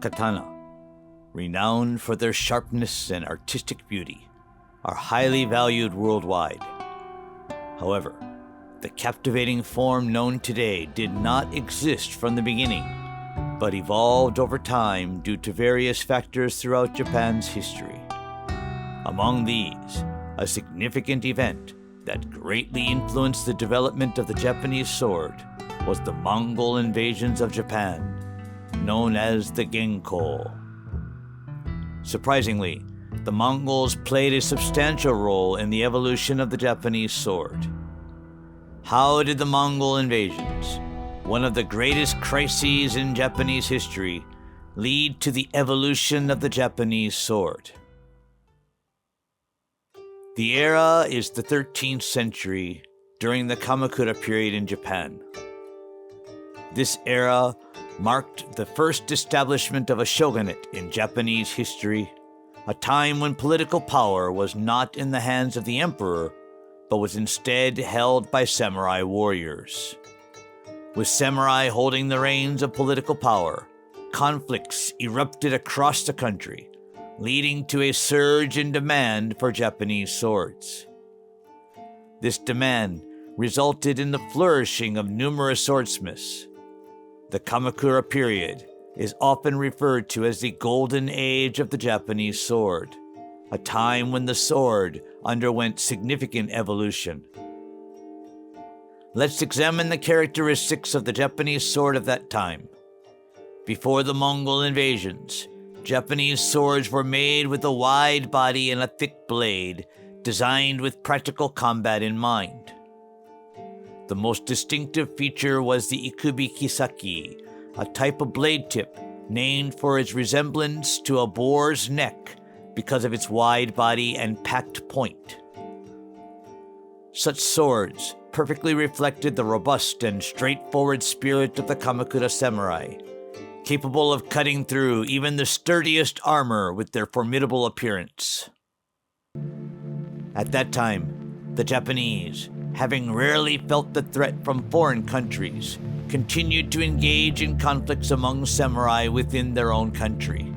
Katana, renowned for their sharpness and artistic beauty, are highly valued worldwide. However, the captivating form known today did not exist from the beginning, but evolved over time due to various factors throughout Japan's history. Among these, a significant event that greatly influenced the development of the Japanese sword was the Mongol invasions of Japan, known as the Genko. Surprisingly, the Mongols played a substantial role in the evolution of the Japanese sword. How did the Mongol invasions, one of the greatest crises in Japanese history, lead to the evolution of the Japanese sword? The era is the 13th century during the Kamakura period in Japan. This era marked the first establishment of a shogunate in Japanese history, a time when political power was not in the hands of the emperor, but was instead held by samurai warriors. With samurai holding the reins of political power, conflicts erupted across the country, leading to a surge in demand for Japanese swords. This demand resulted in the flourishing of numerous swordsmiths. The Kamakura period is often referred to as the golden age of the Japanese sword, a time when the sword underwent significant evolution. Let's examine the characteristics of the Japanese sword of that time. Before the Mongol invasions, Japanese swords were made with a wide body and a thick blade, designed with practical combat in mind. The most distinctive feature was the ikubi-kissaki, a type of blade tip named for its resemblance to a boar's neck because of its wide body and packed point. Such swords perfectly reflected the robust and straightforward spirit of the Kamakura samurai, capable of cutting through even the sturdiest armor with their formidable appearance. At that time, the Japanese, having rarely felt the threat from foreign countries, continued to engage in conflicts among samurai within their own country.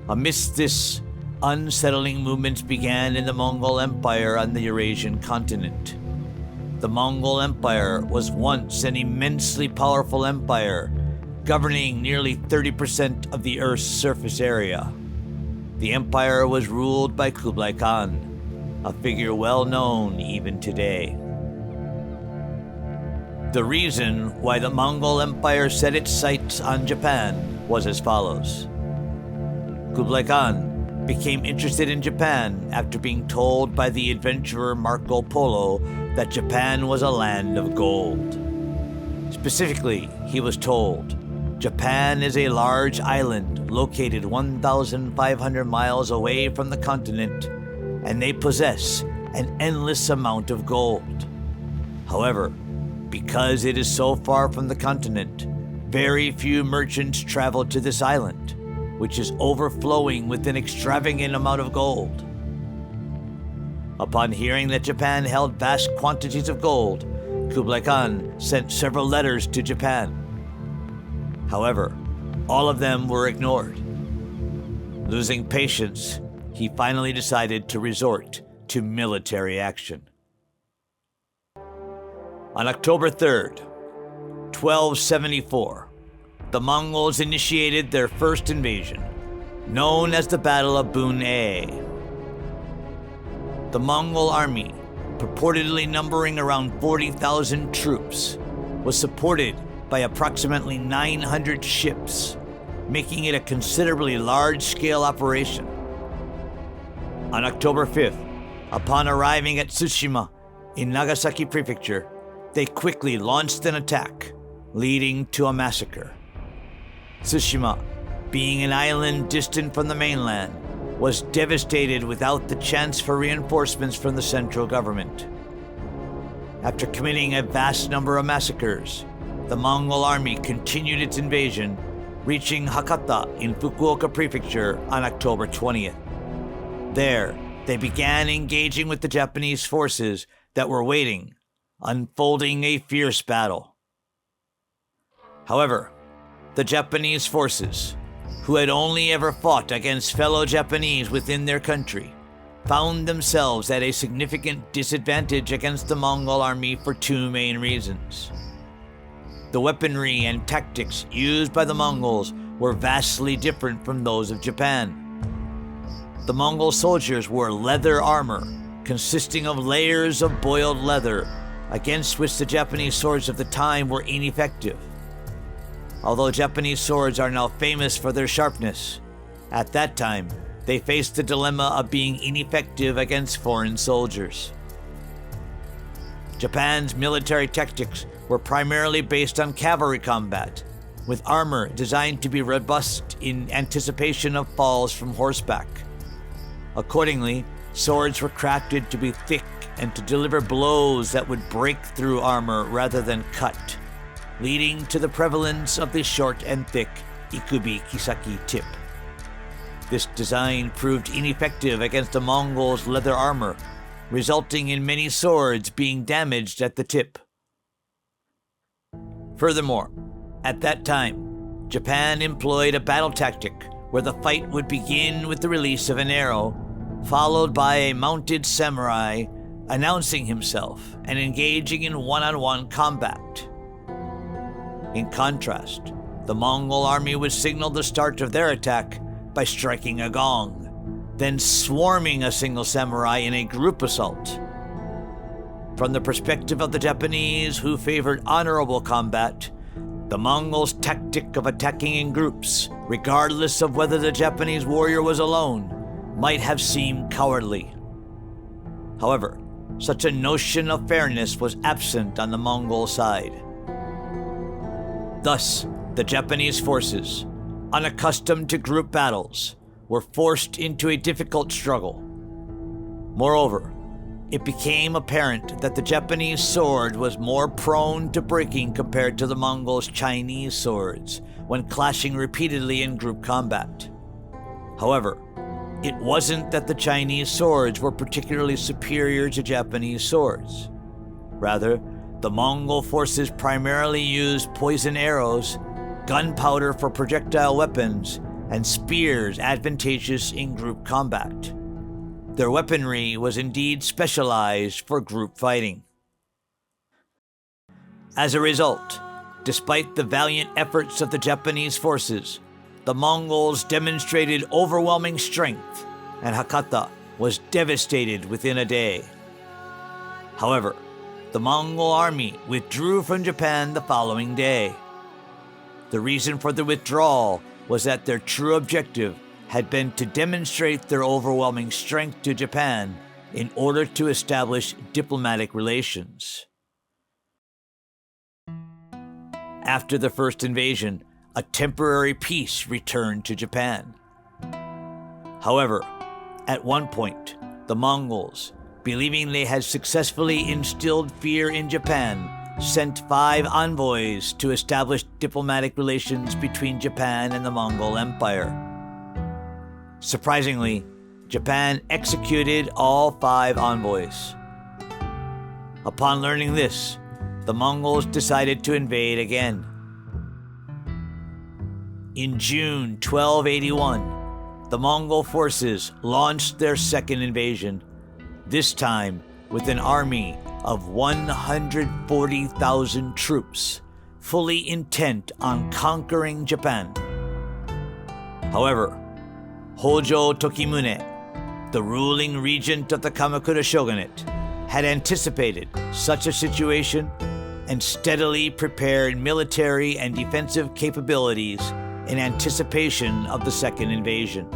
Amidst this, unsettling movements began in the Mongol Empire on the Eurasian continent. The Mongol Empire was once an immensely powerful empire, governing nearly 30% of the Earth's surface area. The empire was ruled by Kublai Khan, a figure well known even today. The reason why the Mongol Empire set its sights on Japan was as follows. Kublai Khan became interested in Japan after being told by the adventurer Marco Polo that Japan was a land of gold. Specifically, he was told, Japan is a large island located 1,500 miles away from the continent, and they possess an endless amount of gold. However, because it is so far from the continent, very few merchants travel to this island, which is overflowing with an extravagant amount of gold. Upon hearing that Japan held vast quantities of gold, Kublai Khan sent several letters to Japan. However, all of them were ignored. Losing patience, he finally decided to resort to military action. On October 3rd, 1274, the Mongols initiated their first invasion, known as the Battle of Bun'ei. The Mongol army, purportedly numbering around 40,000 troops, was supported by approximately 900 ships, making it a considerably large-scale operation. On October 5th, upon arriving at Tsushima in Nagasaki Prefecture, they quickly launched an attack, leading to a massacre. Tsushima, being an island distant from the mainland, was devastated without the chance for reinforcements from the central government. After committing a vast number of massacres, the Mongol army continued its invasion, reaching Hakata in Fukuoka Prefecture on October 20th. There, they began engaging with the Japanese forces that were waiting, unfolding a fierce battle. However, The Japanese forces, who had only ever fought against fellow Japanese within their country, found themselves at a significant disadvantage against the Mongol army for two main reasons. The weaponry and tactics used by the Mongols were vastly different from those of Japan. The Mongol soldiers wore leather armor, consisting of layers of boiled leather, against which the Japanese swords of the time were ineffective. Although Japanese swords are now famous for their sharpness, at that time they faced the dilemma of being ineffective against foreign soldiers. Japan's military tactics were primarily based on cavalry combat, with armor designed to be robust in anticipation of falls from horseback. Accordingly, swords were crafted to be thick and to deliver blows that would break through armor rather than cut, leading to the prevalence of the short and thick ikubi-kissaki tip. This design proved ineffective against the Mongols' leather armor, resulting in many swords being damaged at the tip. Furthermore, at that time, Japan employed a battle tactic where the fight would begin with the release of an arrow, followed by a mounted samurai announcing himself and engaging in one-on-one combat. In contrast, the Mongol army would signal the start of their attack by striking a gong, then swarming a single samurai in a group assault. From the perspective of the Japanese, who favored honorable combat, the Mongols' tactic of attacking in groups, regardless of whether the Japanese warrior was alone, might have seemed cowardly. However, such a notion of fairness was absent on the Mongol side. Thus, the Japanese forces, unaccustomed to group battles, were forced into a difficult struggle. Moreover, it became apparent that the Japanese sword was more prone to breaking compared to the Mongols' Chinese swords when clashing repeatedly in group combat. However, it wasn't that the Chinese swords were particularly superior to Japanese swords. Rather, the Mongol forces primarily used poison arrows, gunpowder for projectile weapons, and spears advantageous in group combat. Their weaponry was indeed specialized for group fighting. As a result, despite the valiant efforts of the Japanese forces, the Mongols demonstrated overwhelming strength, and Hakata was devastated within a day. However, the Mongol army withdrew from Japan the following day. The reason for the withdrawal was that their true objective had been to demonstrate their overwhelming strength to Japan in order to establish diplomatic relations. After the first invasion, a temporary peace returned to Japan. However, at one point, the Mongols, believing they had successfully instilled fear in Japan, sent 5 envoys to establish diplomatic relations between Japan and the Mongol Empire. Surprisingly, Japan executed all 5 envoys. Upon learning this, the Mongols decided to invade again. In June 1281, the Mongol forces launched their second invasion, this time with an army of 140,000 troops, fully intent on conquering Japan. However, Hojo Tokimune, the ruling regent of the Kamakura shogunate, had anticipated such a situation and steadily prepared military and defensive capabilities in anticipation of the second invasion.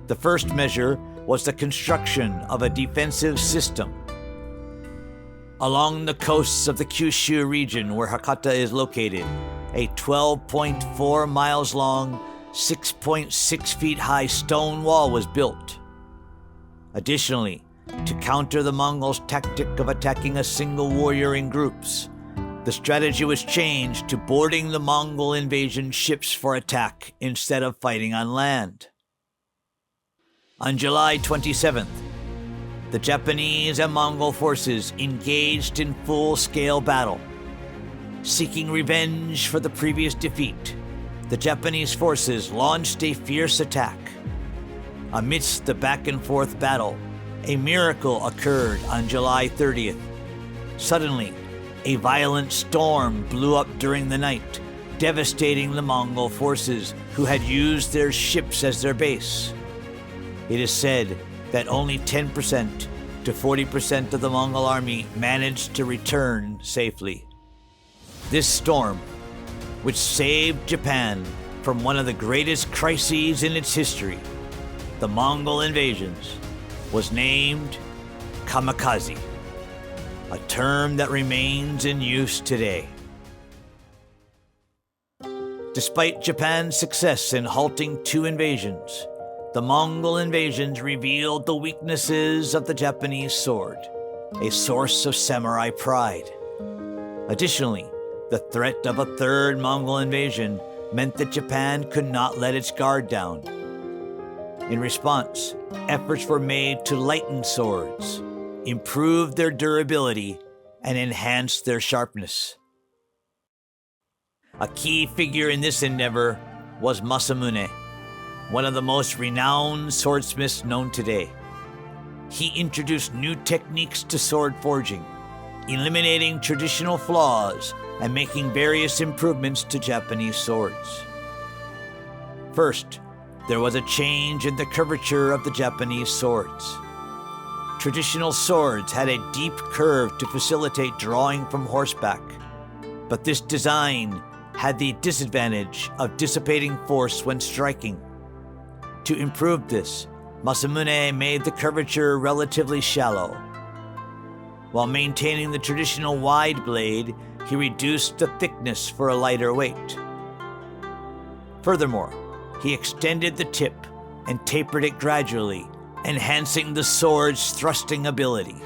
The first measure was the construction of a defensive system. Along the coasts of the Kyushu region where Hakata is located, a 12.4 miles long, 6.6 feet high stone wall was built. Additionally, to counter the Mongols' tactic of attacking a single warrior in groups, the strategy was changed to boarding the Mongol invasion ships for attack instead of fighting on land. On July 27th, the Japanese and Mongol forces engaged in full-scale battle. Seeking revenge for the previous defeat, the Japanese forces launched a fierce attack. Amidst the back-and-forth battle, a miracle occurred on July 30th. Suddenly, a violent storm blew up during the night, devastating the Mongol forces who had used their ships as their base. It is said that only 10% to 40% of the Mongol army managed to return safely. This storm, which saved Japan from one of the greatest crises in its history, the Mongol invasions, was named kamikaze, a term that remains in use today. Despite Japan's success in halting 2 invasions, the Mongol invasions revealed the weaknesses of the Japanese sword, a source of samurai pride. Additionally, the threat of a 3rd Mongol invasion meant that Japan could not let its guard down. In response, efforts were made to lighten swords, improve their durability, and enhance their sharpness. A key figure in this endeavor was Masamune, one of the most renowned swordsmiths known today. He introduced new techniques to sword forging, eliminating traditional flaws and making various improvements to Japanese swords. First, there was a change in the curvature of the Japanese swords. Traditional swords had a deep curve to facilitate drawing from horseback, but this design had the disadvantage of dissipating force when striking. To improve this, Masamune made the curvature relatively shallow. While maintaining the traditional wide blade, he reduced the thickness for a lighter weight. Furthermore, he extended the tip and tapered it gradually, enhancing the sword's thrusting ability.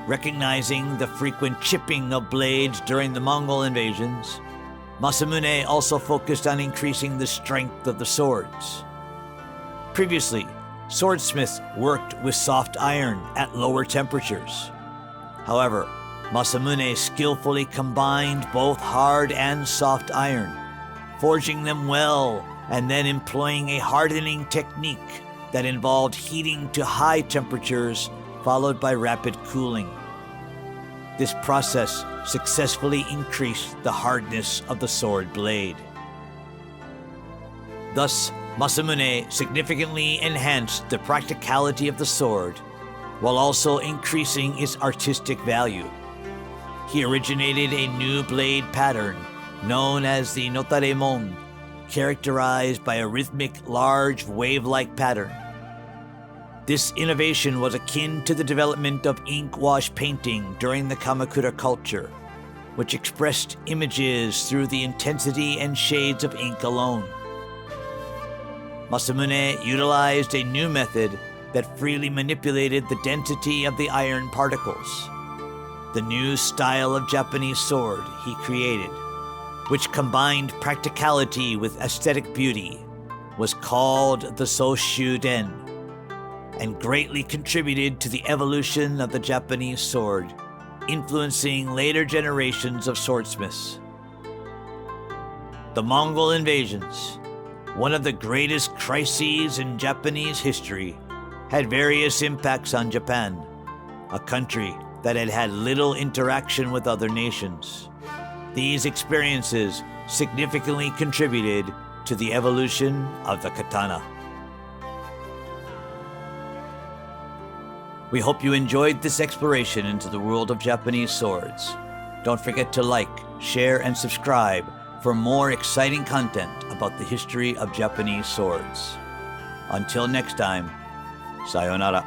Recognizing the frequent chipping of blades during the Mongol invasions, Masamune also focused on increasing the strength of the swords. Previously, swordsmiths worked with soft iron at lower temperatures. However, Masamune skillfully combined both hard and soft iron, forging them well and then employing a hardening technique that involved heating to high temperatures followed by rapid cooling. This process successfully increased the hardness of the sword blade. Thus, Masamune significantly enhanced the practicality of the sword while also increasing its artistic value. He originated a new blade pattern known as the notaremon, characterized by a rhythmic, large, wave-like pattern. This innovation was akin to the development of ink wash painting during the Kamakura culture, which expressed images through the intensity and shades of ink alone. Masamune utilized a new method that freely manipulated the density of the iron particles. The new style of Japanese sword he created, which combined practicality with aesthetic beauty, was called the Sōshū-den, and greatly contributed to the evolution of the Japanese sword, influencing later generations of swordsmiths. The Mongol invasions, one of the greatest crises in Japanese history, had various impacts on Japan, a country that had had little interaction with other nations. These experiences significantly contributed to the evolution of the katana. We hope you enjoyed this exploration into the world of Japanese swords. Don't forget to like, share, and subscribe for more exciting content about the history of Japanese swords. Until next time, sayonara.